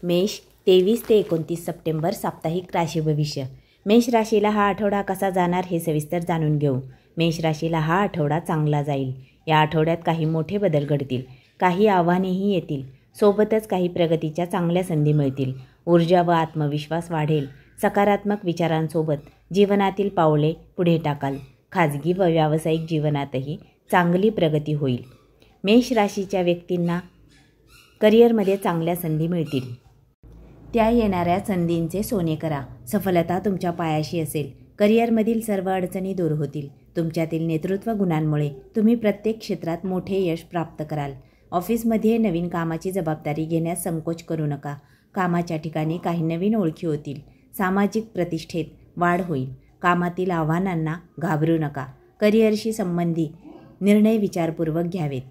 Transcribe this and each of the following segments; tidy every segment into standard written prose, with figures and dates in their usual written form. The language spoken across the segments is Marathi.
मेष 23 ते 29 सप्टेंबर साप्ताहिक राशी भविष्य. मेष राशीला हा आठवडा कसा जाणार हे सविस्तर जाणून घेऊ. मेष राशीला हा आठवडा चांगला जाईल. या आठवड्यात काही मोठे बदल घडतील, काही आव्हानेही येतील. सोबतच काही प्रगतीच्या चांगल्या संधी मिळतील. ऊर्जा व आत्मविश्वास वाढेल. सकारात्मक विचारांसोबत जीवनातील पावले पुढे टाकाल. खाजगी व व्यावसायिक जीवनातही चांगली प्रगती होईल. मेष राशीच्या व्यक्तींना करिअरमध्ये चांगल्या संधी मिळतील. त्या येणाऱ्या संधींचे सोने करा. सफलता तुमच्या पायाशी असेल. करिअरमधील सर्व अडचणी दूर होतील. तुमच्यातील नेतृत्व गुणांमुळे तुम्ही प्रत्येक क्षेत्रात मोठे यश प्राप्त कराल. ऑफिसमध्ये नवीन कामाची जबाबदारी घेण्यास संकोच करू नका. कामाच्या ठिकाणी काही नवीन ओळखी होतील. सामाजिक प्रतिष्ठेत वाढ होईल. कामातील आव्हानांना घाबरू नका. करिअरशी संबंधी निर्णय विचारपूर्वक घ्यावेत.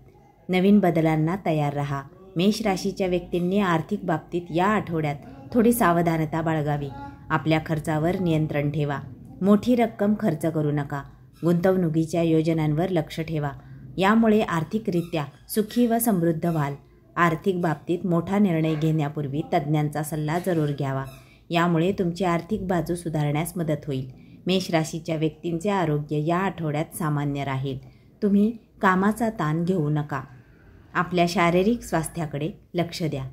नवीन बदलांना तयार राहा. मेष राशीच्या व्यक्तींनी आर्थिक बाबतीत या आठवड्यात थोडी सावधानता बाळगावी. आपल्या खर्चावर नियंत्रण ठेवा. मोठी रक्कम खर्च करू नका. गुंतवणुकीच्या योजनांवर लक्ष ठेवा. यामुळे आर्थिकरित्या सुखी व समृद्ध व्हाल. आर्थिक बाबतीत मोठा निर्णय घेण्यापूर्वी तज्ज्ञांचा सल्ला जरूर घ्यावा. यामुळे तुमची आर्थिक बाजू सुधारण्यास मदत होईल. मेष राशीच्या व्यक्तींचे आरोग्य या आठवड्यात सामान्य राहील. तुम्ही कामाचा ताण घेऊ नका. आपल्या शारीरिक स्वास्थ्याकडे लक्ष द्या.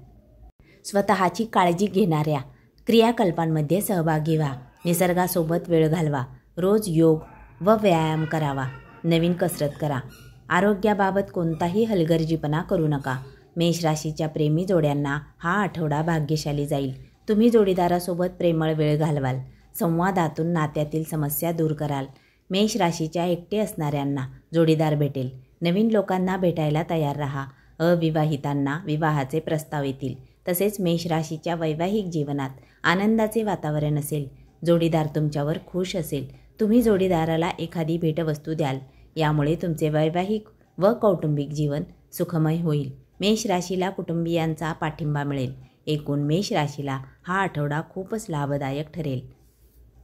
स्वतःची काळजी घेणाऱ्या क्रियाकल्पांमध्ये सहभागी व्हा. निसर्गासोबत वेळ घालवा. रोज योग व व्यायाम करावा. नवीन कसरत करा. आरोग्याबाबत कोणताही हलगर्जीपणा करू नका. मेष राशीच्या प्रेमी जोड्यांना हा आठवडा भाग्यशाली जाईल. तुम्ही जोडीदारासोबत प्रेमळ वेळ घालवाल. संवादातून नात्यातील समस्या दूर कराल. मेष राशीच्या एकटे असणाऱ्यांना जोडीदार भेटेल. नवीन लोकांना भेटायला तयार राहा. अविवाहितांना विवाहाचे प्रस्ताव येतील. तसेच मेष राशीच्या वैवाहिक जीवनात आनंदाचे वातावरण असेल. जोडीदार तुमच्यावर खुश असेल. तुम्ही जोडीदाराला एखादी भेटवस्तू द्याल. यामुळे तुमचे वैवाहिक व कौटुंबिक जीवन सुखमय होईल. मेष राशीला कुटुंबियांचा पाठिंबा मिळेल. एकूण मेष राशीला हा आठवडा खूपच लाभदायक ठरेल.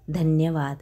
धन्यवाद.